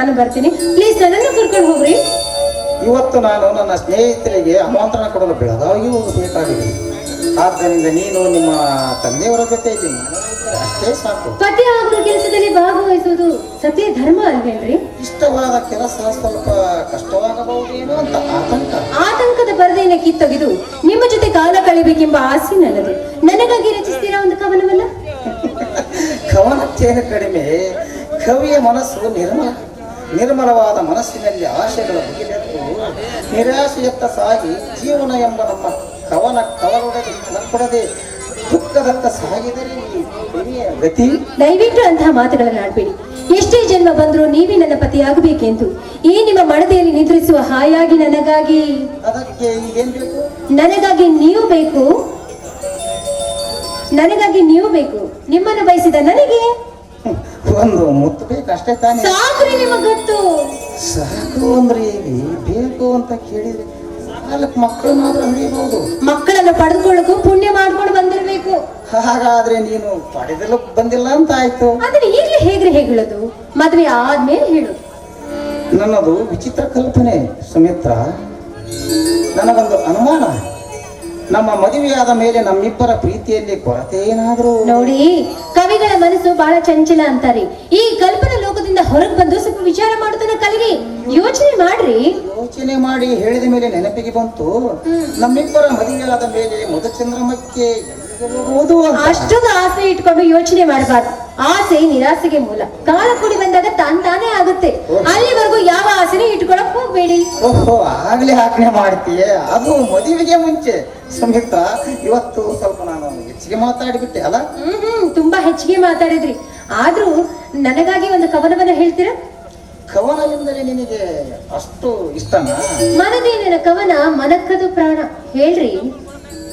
ನಾನು ಬರ್ತೀನಿ, ಪ್ಲೀಸ್ ನನ್ನನ್ನು ಕರ್ಕೊಂಡು ಹೋಗ್ರಿ. ಇವತ್ತು ನಾನು ನನ್ನ ಸ್ನೇಹಿತರಿಗೆ ಆಮಂತ್ರಣ ಕೊಡಲು ಬೆಳಗಾವಿಗೆ ಹೋಗಬೇಕಾಗಿದೆ. ಆದ್ದರಿಂದ ನೀನು ನಿಮ್ಮ ತಂದೆಯವರ ಜೊತೆ ಇದ್ದೀನಿ, ಅಷ್ಟೇ ಸಾಕು. ಪತಿ ಆಗುವ ಕೆಲಸದಲ್ಲಿ ಭಾಗವಹಿಸುವುದು ಸತ್ಯ ಧರ್ಮ ಅಲ್ವೇನ್ರಿ? ಇಷ್ಟವಾದ ಕೆಲಸ ಸ್ವಲ್ಪ ಕಷ್ಟವಾಗಬಹುದೇನೋ ಅಂತ ಆತಂಕದ ಪರದೆಯನ್ನು ಕಿತ್ತೊಗೆದು ನಿಮ್ಮ ಜೊತೆ ಕಾಲ ಕಳಿಬೇಕೆಂಬ ಆಸೆ ನನ್ನದು. ನನಗಾಗಿ ರಚಿಸ್ತೀರಾ ಒಂದು ಕವನವಲ್ಲ? ಕವನಕ್ಕೇನು ಕಡಿಮೆ, ಕವಿಯ ಮನಸ್ಸು ನಿರ್ಮಲವಾದ ಮನಸ್ಸಿನಲ್ಲಿ ಆಶೆಗಳ ಬಗೆದೆತ್ತು ನಿರಾಶೆಯತ್ತ ಸಾಗಿ ಜೀವನ ಎಂಬ ನಮ್ಮ ಕವನ ಕವಲೊಡದೆ ದುಃಖದತ್ತ ಸಾಗಿದರೆ ಗತಿ. ದಯವಿಟ್ಟು ಅಂತಹ ಮಾತುಗಳನ್ನು ಆಡ್ಬೇಡಿ. ಎಷ್ಟೇ ಜನ್ಮ ಬಂದರೂ ನೀವೇ ನನ್ನ ಪತಿಯಾಗಬೇಕೆಂದು ಈ ನಿಮ್ಮ ಮಡದೆಯಲ್ಲಿ ನಿದ್ರಿಸುವ ಹಾಯಾಗಿ ನನಗಾಗಿ. ಅದಕ್ಕೆ ಈಗೇನ್ ಬೇಕು? ನನಗಾಗಿ ನೀವು ಬೇಕು. ನಿಮ್ಮನ್ನು ಬಯಸಿದ ನನಗೆ ಒಂದು ಮುತ್ತು ಬೇಕು ಅಷ್ಟೇ ತಾನೇ. ಸಾಕ್ರಿ ನಿಮಗತ್ತು. ಸಾಕು ಅಂದ್ರೆ ಬೇಕು ಅಂತ ಕೇಳಿದ್ರೆ ನಾಲ್ಕು ಮಕ್ಕಳನ್ನಾದ್ರೂ ಹಡಿಯಬಹುದು. ಮಕ್ಕಳನ್ನು ಪಡೆದುಕೊಳ್ಳೋಕು ಪುಣ್ಯ ಮಾಡ್ಕೊಂಡು ಬಂದಿರ್ಬೇಕು. ಹಾಗಾದ್ರೆ ನೀನು ಪಡೆದಲು ಬಂದಿಲ್ಲ ಅಂತ ಆಯ್ತು. ಅಂದ್ರೆ ಈಗಲೇ ಹೇಳೋದು? ಮದುವೆ ಆದ್ಮೇಲೆ ಹೇಳೋದು. ನನ್ನದು ವಿಚಿತ್ರ ಕಲ್ಪನೆ ಸುಮಿತ್ರ. ನನಗೊಂದು ಅನುಮಾನ, ನಮ್ಮ ಮದುವೆಯಾದ ಮೇಲೆ ನಮ್ಮಿಬ್ಬರ ಪ್ರೀತಿಯಲ್ಲಿ ಕೊರತೆ ಏನಾದರೂ? ನೋಡಿ, ಕವಿಗಳ ಮನಸ್ಸು ಬಹಳ ಚಂಚಲ ಅಂತಾರೆ. ಈ ಕಲ್ಪನಾ ಲೋಕದಿಂದ ಹೊರಗೆ ಬಂದು ಸ್ವಲ್ಪ ವಿಚಾರ ಮಾಡೋದನ್ನ ಕಲಿರಿ. ಯೋಚನೆ ಮಾಡಿ ಹೇಳಿದ ಮೇಲೆ ನೆನಪಿಗೆ ಬಂತು, ನಮ್ಮಿಬ್ಬರ ಮದುವೆಯಾದ ಮೇಲೆ ಮಧುಚಂದ್ರಮಕ್ಕೆ ಅಷ್ಟೊಂದು ಆಸೆ ಇಟ್ಕೊಂಡು ಯೋಚನೆ ಮಾಡಬಾರ್ದು. ಆಸೆ ನಿರಾಸೆಗೆ ಮೂಲ. ಕಾಲ ಕೂಡಿ ಬಂದಾಗ ತಾನೇ ಆಗುತ್ತೆ. ಅಲ್ಲಿವರೆಗೂ ಯಾವ ಆಸೆನೂ ಇಟ್ಕೊಳಕ್ ಹೋಗ್ಬೇಡಿ. ಓಹೋ, ಆಗ್ಲೇ ಆಜ್ಞೆ ಮಾಡ್ತೀಯ? ಅದು ಮದುವೆಗೆ ಮುಂಚೆ. ಸುಮಿತ್ರ, ಇವತ್ತು ಸ್ವಲ್ಪ ನಾನು ಹೆಚ್ಚಿಗೆ ಮಾತಾಡಿಬಿಟ್ಟೆ ಅಲ್ಲ. ತುಂಬಾ ಹೆಚ್ಚಿಗೆ ಮಾತಾಡಿದ್ರಿ. ಆದ್ರೂ ನನಗಾಗಿ ಒಂದು ಕವನವನ್ನ ಹೇಳ್ತೀರಾ? ಕವನ ಎಂದರೆ ನಿನಗೆ ಅಷ್ಟು ಇಷ್ಟನಾ? ಮನದೇನ ಕವನ ಮನಕ್ಕದು ಪ್ರಾಣ. ಹೇಳ್ರಿ.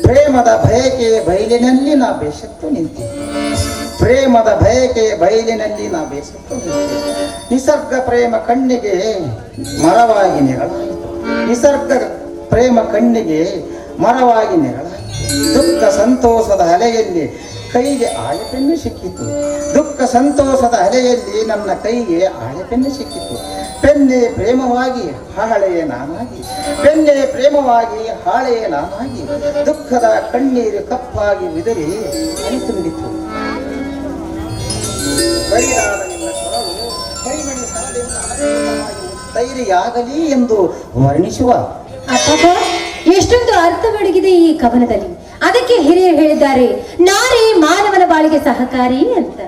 ಪ್ರೇಮದ ಬಯಕೆ ಬಯಲಿನಲ್ಲಿ ನಾ ಬೇಸತ್ತು ನಿಂತೆ, ಪ್ರೇಮದ ಬಯಕೆ ಬಯಲಿನಲ್ಲಿ ನಾ ಬೇಸತ್ತು ನಿಂತೆ. ನಿಸರ್ಗ ಪ್ರೇಮ ಕಣ್ಣಿಗೆ ಮರವಾಗಿ ನೆರಳಾಯಿತು, ನಿಸರ್ಗ ಪ್ರೇಮ ಕಣ್ಣಿಗೆ ಮರವಾಗಿ ನೆರಳಾಯಿತು. ದುಃಖ ಸಂತೋಷದ ಅಲೆಯಲ್ಲಿ ಕೈಗೆ ಆಳೆಪೆನ್ನು ಸಿಕ್ಕಿತು, ದುಃಖ ಸಂತೋಷದ ಅಲೆಯಲ್ಲಿ ನನ್ನ ಕೈಗೆ ಆಳೆಪೆನ್ನು ಸಿಕ್ಕಿತು. ಪೆನ್ನೆ ಪ್ರೇಮವಾಗಿ ಹಾಳೆಯೇ ನಾನಾಗಿ, ಪೆನ್ನೆ ಪ್ರೇಮವಾಗಿ ಹಾಳೆಯೇ ನಾನಾಗಿ, ದುಃಖದ ಕಣ್ಣೀರು ಕಪ್ಪಾಗಿ ವಿದರಿ ಮನೆ ತುಂಬಿತು. ಬರಿದಾದ ನಿನ್ನ ಸ್ವರವು ಕೈಮಣಿ ಸರದಿಂದ ಅಲಂಕೃತವಾಗಿ ತೈರಿಯಾಗಲಿ ಎಂದು ವರ್ಣಿಸುವ. ಅಥವಾ ಎಷ್ಟೊಂದು ಅರ್ಥವೊಳಗಿದೆ ಈ ಕವನದಲ್ಲಿ. ಅದಕ್ಕೆ ಹಿರಿಯರು ಹೇಳಿದ್ದಾರೆ, ನಾರಿ ಮಾನವನ ಬಾಳಿಗೆ ಸಹಕಾರಿ ಅಂತ.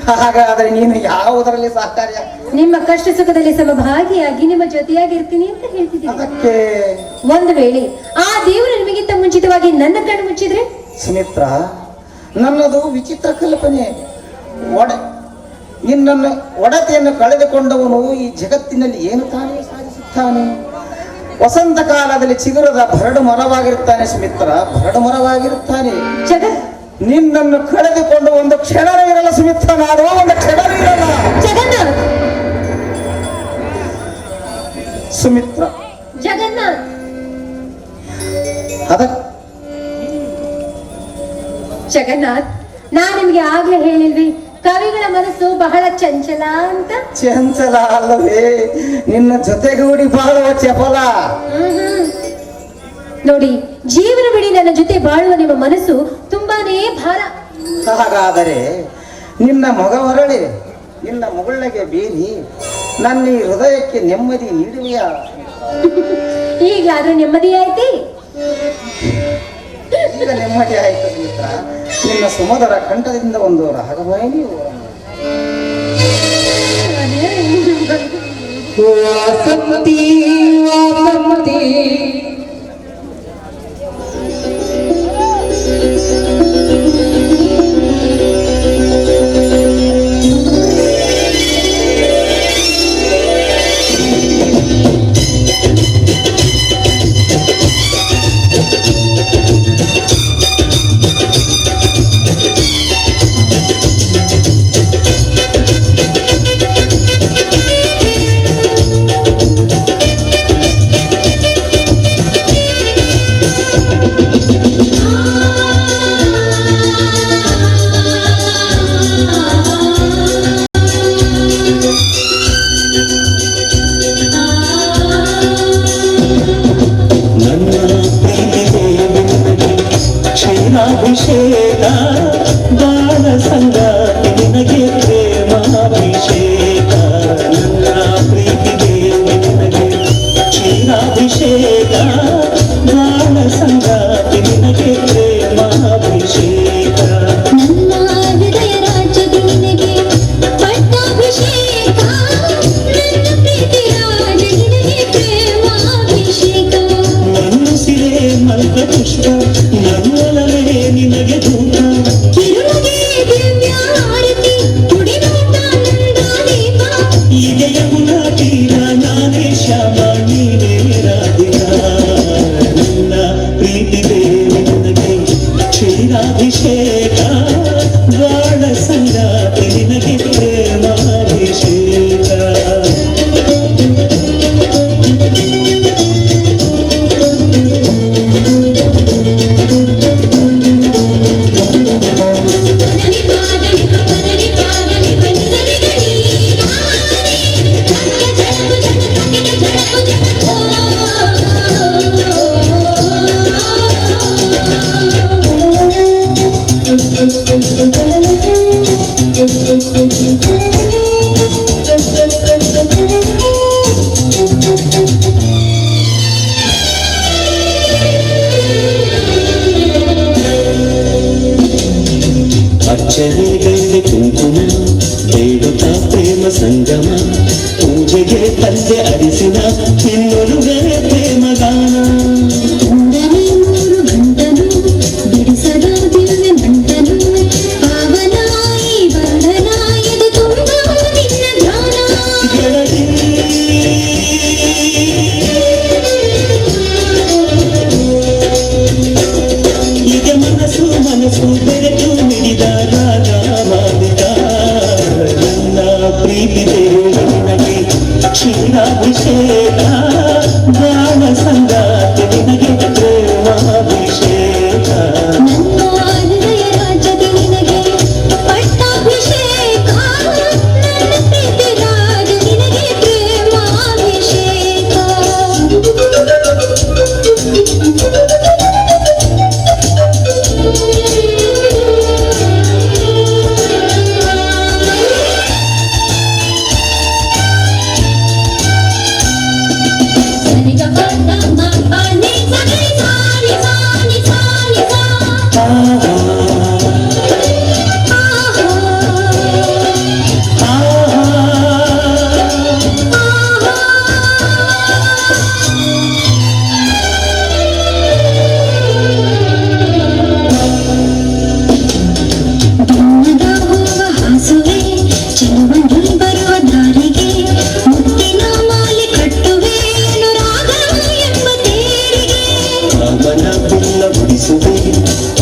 ಹಾಗಾದ್ರೆ ನೀನು ಯಾವುದರಲ್ಲಿ ಸಹಕಾರ್ಯ? ನಿಮ್ಮ ಕಷ್ಟ ಸುಖದಲ್ಲಿ ಸಮಭಾಗಿಯಾಗಿ ನಿಮ್ಮ ಜೊತೆಯಾಗಿರ್ತೀನಿ ಅಂತ ಹೇಳ್ತಿದ್ದೀನಿ. ಅದಕ್ಕೆ ಒಂದು ವೇಳೆ ಆ ದೇವರು ನಿಮಗಿಂತ ಮುಂಚಿತವಾಗಿ ನನ್ನ ಕಣ್ಣು ಮುಚ್ಚಿದ್ರೆ? ಸುಮಿತ್ರ, ನನ್ನದು ವಿಚಿತ್ರ ಕಲ್ಪನೆ. ನಿನ್ನನ್ನು ಒಡತೆಯನ್ನು ಕಳೆದುಕೊಂಡವನು ಈ ಜಗತ್ತಿನಲ್ಲಿ ಏನು ತಾನೇ ಸಾಧಿಸುತ್ತಾನೆ? ವಸಂತ ಕಾಲದಲ್ಲಿ ಚಿಗುರದ ಬರಡು ಮರವಾಗಿರುತ್ತಾನೆ ಸುಮಿತ್ರ, ಬರಡು ಮರವಾಗಿರುತ್ತಾನೆ. ನಿನ್ನನ್ನು ಕಳೆದುಕೊಂಡು ಒಂದು ಕ್ಷಣ ಇರಲ್ಲ ಸುಮಿತ್ರ, ನಾನು ಒಂದು ಕ್ಷಣ ಇರಲ್ಲ. ಜಗನ್ನಾಥ್, ಸುಮಿತ್ರ, ಜಗನ್ನಾಥ್, ಜಗನ್ನಾಥ್, ನಾನ್ ನಿಮ್ಗೆ ಆಗ್ಲೇ ಹೇಳಿಲ್ವಿ ಕವಿಗಳ ಮನಸ್ಸು ಬಹಳ ಚಂಚಲ ಅಂತ? ಚಂಚಲ ಅಲ್ಲವೇ, ನಿನ್ನ ಜೊತೆಗೂಡಿ ಬಾಳುವ ಚಪಲ. ನೋಡಿ, ಜೀವನ ಬಿಡಿ ನನ್ನ ಜೊತೆ ಬಾಳುವ ನಿಮ್ಮ ಮನಸ್ಸು ತುಂಬಾನೇ ಭಾರ. ಹಾಗಾದರೆ ನಿನ್ನ ಮಗವರಳೆ, ನಿನ್ನ ಮಗಳಿಗೆ ಬೀರಿ ನನ್ನ ಈ ಹೃದಯಕ್ಕೆ ನೆಮ್ಮದಿ ನೀಡುವೆಯಾ? ಈಗಾದ್ರೂ ನೆಮ್ಮದಿ ಆಯ್ತಿ? ಈಗ ನೆಮ್ಮದಿ ಆಯ್ತು ಸುಮಿತ್ರ. ನಿನ್ನ ಸುಮಧುರ ಕಂಠದಿಂದ ಒಂದು ರಾಗವಾಹಿನಿ ವಾಸಂತಿ ವಾಸಂತಿ ಕ್ಷೀರಾಭಿಷೇಕ ಬಾಳ ಸಂಗಾತಿ ನಿನಗೆ ಪ್ರೇಮಾಭಿಷೇಕ, ನನ್ನ ಪ್ರೀತಿ ದೇವಿ ನಿನಗೆ ಕ್ಷೀರಾಭಿಷೇಕ ಬಾಳ ಸಂಗಾತಿ ನಿನಗೆ ಪ್ರೇಮಾಭಿಷೇಕ. ನನ್ನ ಹೃದಯ ರಾಜ್ಯದಿ ನಿನಗೆ ಪಟ್ಟಾಭಿಷೇಕ, ನನ್ನ ಪ್ರೀತಿ ರಾಜ ನಿನಗೆ ಪ್ರೇಮಾಭಿಷೇಕ. ಮನಸ್ಸಿರೆ ಮಲ್ಕ ಪುಷ್ಪ ನನ್ನೊಲವೇ ನಿನಗೆ ಧೂಪ, ಕಿರುಗೆ ದಿವ್ಯ ಆರತಿ ಕುಡಿನೋಟ ನಂದಾದೀಪ. ಈಗ ಯಮುನಾ ತೀರ ನಾನೇ ಶ್ಯಾಮ ನೀನೇ ರಾಧಿಕ. ನನ್ನ ಪ್ರೀತಿ ದೇವಿ ನಿನಗೆ ಕ್ಷೀರಾಭಿಷೇಕ ಬಾಳ ಸಂಗಾತಿ ನಿನಗೆ ಪ್ರೇಮಾಭಿಷೇಕ. Thank you. ಮನಸ್ಸು ಬೆರೆತು ಮಿಡಿದ ರಾಗ ಮಾಲಿಕ ನನ್ನ ಪ್ರೀತಿ ದೇವನಿನಗೆ ಕ್ಷೀರಾಭಿಷೇಕ ಗಾನ ಸಂಗಾತಿ ನಿನಗೆ ಪ್ರೇಮಾಭಿಷೇಕ ನನ್ನ ಹೃದಯ ರಾಜದಿ ನಿನಗೆ ಪಟ್ಟಾಭಿಷೇಕ ನನ್ನ ಪ್ರೀತಿ ರಾಜ ನಿನಗೆ ಪ್ರೇಮಾಭಿಷೇಕ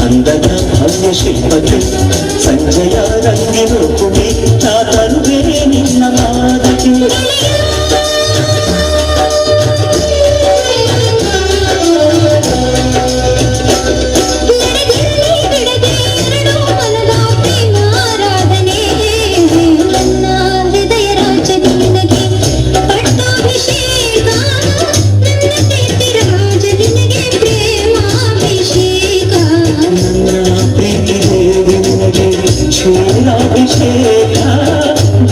ಅಂದದ ಭವ್ಯ ಶಿಲ್ಪಕ್ಕೆ ಸಂಜಯ ರಂಗಿನ ಕುಡಿ ನಾ ತರುವೆ ನಿನ್ನ ಪಾದಕ್ಕೆ ಕ್ಷೀರಾಭಿಷೇಕ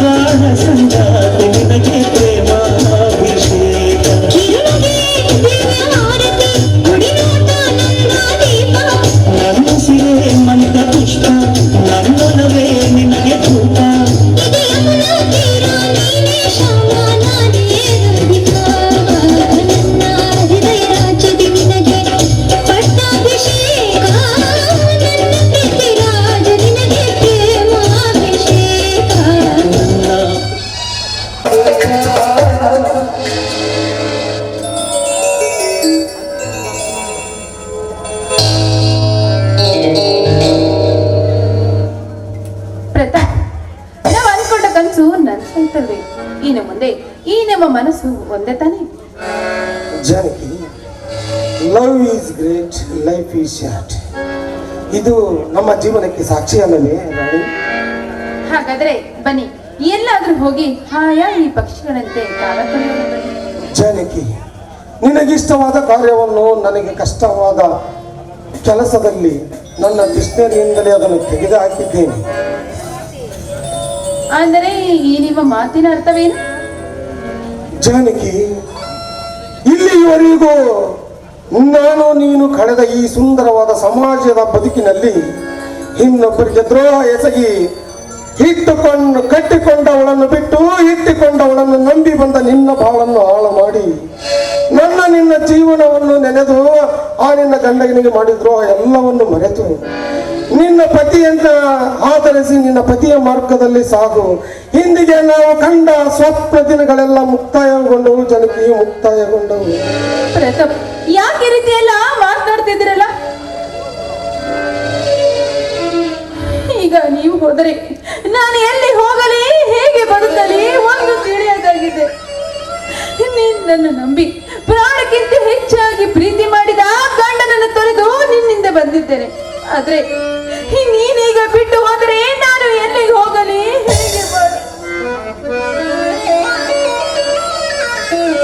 ಗಾನ ಸಂಗಾತಿ ನಿನಗೆ ಪ್ರೇಮಾಭಿಷೇಕ ನನ್ನ ಸಿರೆ ಮಂದ ಪುಷ್ಪ ನನ್ನೊಲವೇ ನಿನಗೆ ಧೂಪ ಇನ್ನು ಮುಂದೆ ಈ ನಮ್ಮ ಮನಸ್ಸು ಒಂದೇ ತಾನೆ. Janaki, love is great, life is short. ಇದು ನಮ್ಮ ಜೀವನಕ್ಕೆ ಸಾಕ್ಷಿ ಅಲ್ಲವೇ ರಾಣಿ? ಹಾಗಾದ್ರೆ ಬನ್ನಿ ಎಲ್ಲಾದ್ರೂ ಹೋಗಿ ಹಾಯಾಗಿ ಪಕ್ಷಿಗಳಂತೆ ಕಾಲ ಕಳೆಯೋಣ ಬನ್ನಿ. ಜಾನಕಿ, ನಿನಗಿಷ್ಟವಾದ ಕಾರ್ಯವನ್ನು ನನಗೆ ಕಷ್ಟವಾದ ಕೆಲಸದಲ್ಲಿ ನನ್ನ ಡಿಕ್ಷನರಿಯಿಂದಲೇ ಅದನ್ನು ತೆಗೆದು ಹಾಕಿದ್ದೇನೆ. ಅಂದರೆ ಈ ನಿಮ್ಮ ಮಾತಿನ ಅರ್ಥವೇನು? ಜಾನಕಿ, ಇಲ್ಲಿಯವರೆಗೂ ನಾನು ನೀನು ಕಳೆದ ಈ ಸುಂದರವಾದ ಸಮಾಜದ ಬದುಕಿನಲ್ಲಿ ಇನ್ನೊಬ್ಬರಿಗೆ ದ್ರೋಹ ಎಸಗಿ ಕಟ್ಟಿಕೊಂಡವಳನ್ನು ಬಿಟ್ಟು ಇಟ್ಟುಕೊಂಡವಳನ್ನು ನಂಬಿ ಬಂದ ನಿನ್ನ ಬಾಳನ್ನು ಹಾಳು ಮಾಡಿ ನಿನ್ನ ಜೀವನವನ್ನು ನೆನೆದು ಆ ನಿನ್ನ ಗಂಡನಿಗೆ ಮಾಡಿದ್ರು ಎಲ್ಲವನ್ನು ಮರೆತು ನಿನ್ನ ಪತಿಯಂತ ಆಧರಿಸಿ ನಿನ್ನ ಪತಿಯ ಮಾರ್ಗದಲ್ಲಿ ಸಾಗು. ಇಂದಿಗೆ ನಾವು ಕಂಡ ಸ್ವಪ್ನ ದಿನಗಳೆಲ್ಲ ಮುಕ್ತಾಯಗೊಂಡವು. ಜನಕಿ, ಮುಕ್ತಾಯಗೊಂಡವು. ಪ್ರತಾಪ್, ಯಾಕೆ ರೀತಿ ಎಲ್ಲ ಮಾತನಾಡ್ತಿದ್ದೀರಲ್ಲ? ಈಗ ನೀವು ಹೋದರೆ ನಾನು ಎಲ್ಲಿ ಹೋಗಲಿ, ಹೇಗೆ ಬದುಕಲಿ ಒಂದು ತಿಳಿಯದಾಗಿದೆ. ನಿನ್ನನ್ನು ನಂಬಿ ಪ್ರಾಣಕ್ಕಿಂತ ಹೆಚ್ಚಾಗಿ ಪ್ರೀತಿ ಮಾಡಿದ ಗಂಡನನ್ನು ತೊರೆದು ನಿನ್ನಿಂದ ಬಂದಿದ್ದೇನೆ. ಆದ್ರೆ